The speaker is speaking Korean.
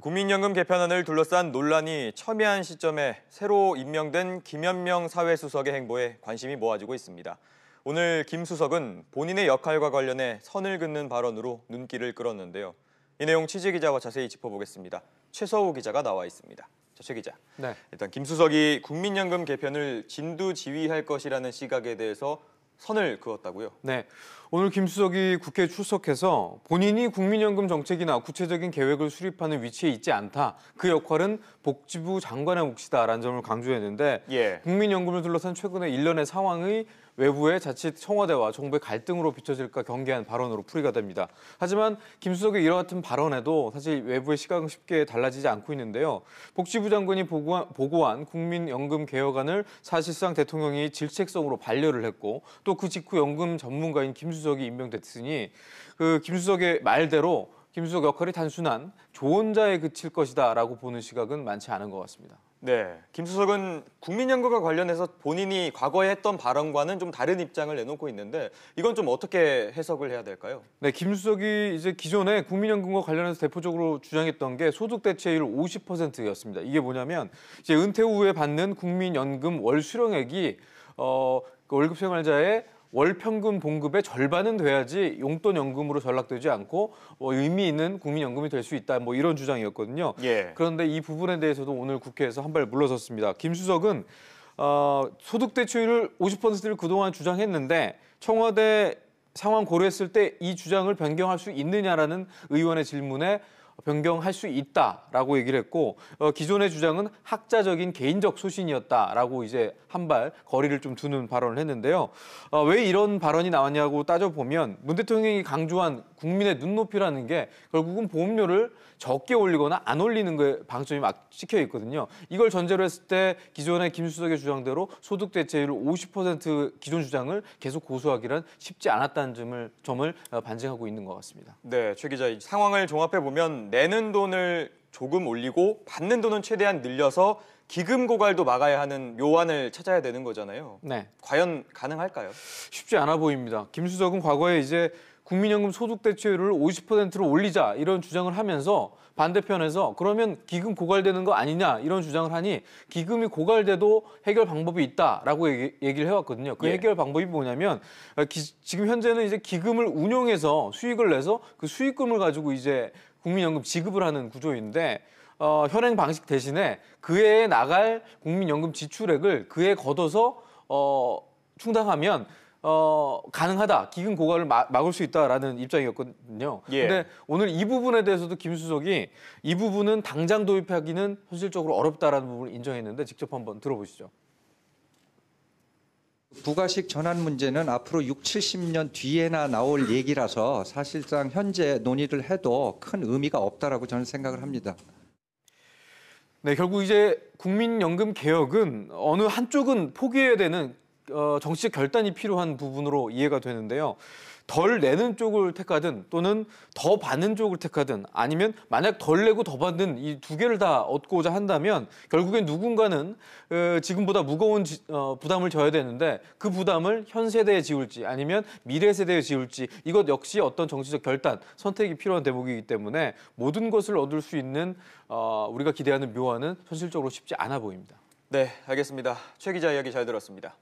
국민연금 개편안을 둘러싼 논란이 첨예한 시점에 새로 임명된 김현명 사회수석의 행보에 관심이 모아지고 있습니다. 오늘 김 수석은 본인의 역할과 관련해 선을 긋는 발언으로 눈길을 끌었는데요. 이 내용 취재기자와 자세히 짚어보겠습니다. 최서우 기자가 나와 있습니다. 최 기자, 네. 일단 김 수석이 국민연금 개편을 진두지휘할 것이라는 시각에 대해서 선을 그었다고요? 네. 오늘 김 수석이 국회에 출석해서 본인이 국민연금 정책이나 구체적인 계획을 수립하는 위치에 있지 않다. 그 역할은 복지부 장관의 몫이다라는 점을 강조했는데 국민연금을 둘러싼 최근의 일련의 상황의 외부의 자칫 청와대와 정부의 갈등으로 비춰질까 경계한 발언으로 풀이가 됩니다. 하지만 김 수석의 이와 같은 발언에도 사실 외부의 시각은 쉽게 달라지지 않고 있는데요. 복지부 장관이 보고한 국민연금 개혁안을 사실상 대통령이 질책성으로 반려를 했고 또 그 직후 연금 전문가인 김 수석이 임명됐으니 그 김 수석의 말대로 김 수석 역할이 단순한 조언자에 그칠 것이다라고 보는 시각은 많지 않은 것 같습니다. 네, 김 수석은 국민연금과 관련해서 본인이 과거에 했던 발언과는 좀 다른 입장을 내놓고 있는데 이건 좀 어떻게 해석을 해야 될까요? 네, 김 수석이 이제 기존에 국민연금과 관련해서 대표적으로 주장했던 게 소득 대체율 50%였습니다. 이게 뭐냐면 이제 은퇴 후에 받는 국민연금 월 수령액이 월급 생활자의 월 평균 봉급의 절반은 돼야지 용돈 연금으로 전락되지 않고 의미 있는 국민연금이 될 수 있다. 이런 주장이었거든요. 그런데 이 부분에 대해서도 오늘 국회에서 한 발 물러섰습니다. 김 수석은 소득 대체율 50%를 그동안 주장했는데 청와대 상황 고려했을 때 이 주장을 변경할 수 있느냐라는 의원의 질문에 변경할 수 있다라고 얘기를 했고 기존의 주장은 학자적인 개인적 소신이었다라고 이제 한 발 거리를 좀 두는 발언을 했는데요. 왜 이런 발언이 나왔냐고 따져보면 문 대통령이 강조한 국민의 눈높이라는 게 결국은 보험료를 적게 올리거나 안 올리는 거에 방점이 막 찍혀 있거든요. 이걸 전제로 했을 때 기존의 김 수석의 주장대로 소득 대체율 50% 기존 주장을 계속 고수하기란 쉽지 않았다는 점을 반증하고 있는 것 같습니다. 네, 최 기자, 이 상황을 종합해 보면 내는 돈을 조금 올리고 받는 돈은 최대한 늘려서 기금 고갈도 막아야 하는 묘안을 찾아야 되는 거잖아요. 네. 과연 가능할까요? 쉽지 않아 보입니다. 김 수석은 과거에 이제 국민연금 소득 대체율을 50%로 올리자 이런 주장을 하면서 반대편에서 그러면 기금 고갈되는 거 아니냐 이런 주장을 하니 기금이 고갈돼도 해결 방법이 있다라고 얘기를 해왔거든요. 그 해결 방법이 뭐냐면 지금 현재는 이제 기금을 운용해서 수익을 내서 그 수익금을 가지고 이제 국민연금 지급을 하는 구조인데 현행 방식 대신에 그해에 나갈 국민연금 지출액을 그해 걷어서 충당하면 가능하다. 기금 고갈을 막을 수 있다라는 입장이었거든요. 근데 오늘 이 부분에 대해서도 김 수석이 이 부분은 당장 도입하기는 현실적으로 어렵다라는 부분을 인정했는데 직접 한번 들어보시죠. 부가식 전환 문제는 앞으로 6, 70년 뒤에나 나올 얘기라서 사실상 현재 논의를 해도 큰 의미가 없다라고 저는 생각을 합니다. 네, 결국 이제 국민연금 개혁은 어느 한쪽은 포기해야 되는 정치적 결단이 필요한 부분으로 이해가 되는데요. 덜 내는 쪽을 택하든 또는 더 받는 쪽을 택하든 아니면 만약 덜 내고 더 받는 이 두 개를 다 얻고자 한다면 결국엔 누군가는 지금보다 무거운 부담을 져야 되는데 그 부담을 현 세대에 지울지 아니면 미래 세대에 지울지 이것 역시 어떤 정치적 결단, 선택이 필요한 대목이기 때문에 모든 것을 얻을 수 있는 우리가 기대하는 묘안은 현실적으로 쉽지 않아 보입니다. 네, 알겠습니다. 최 기자 이야기 잘 들었습니다.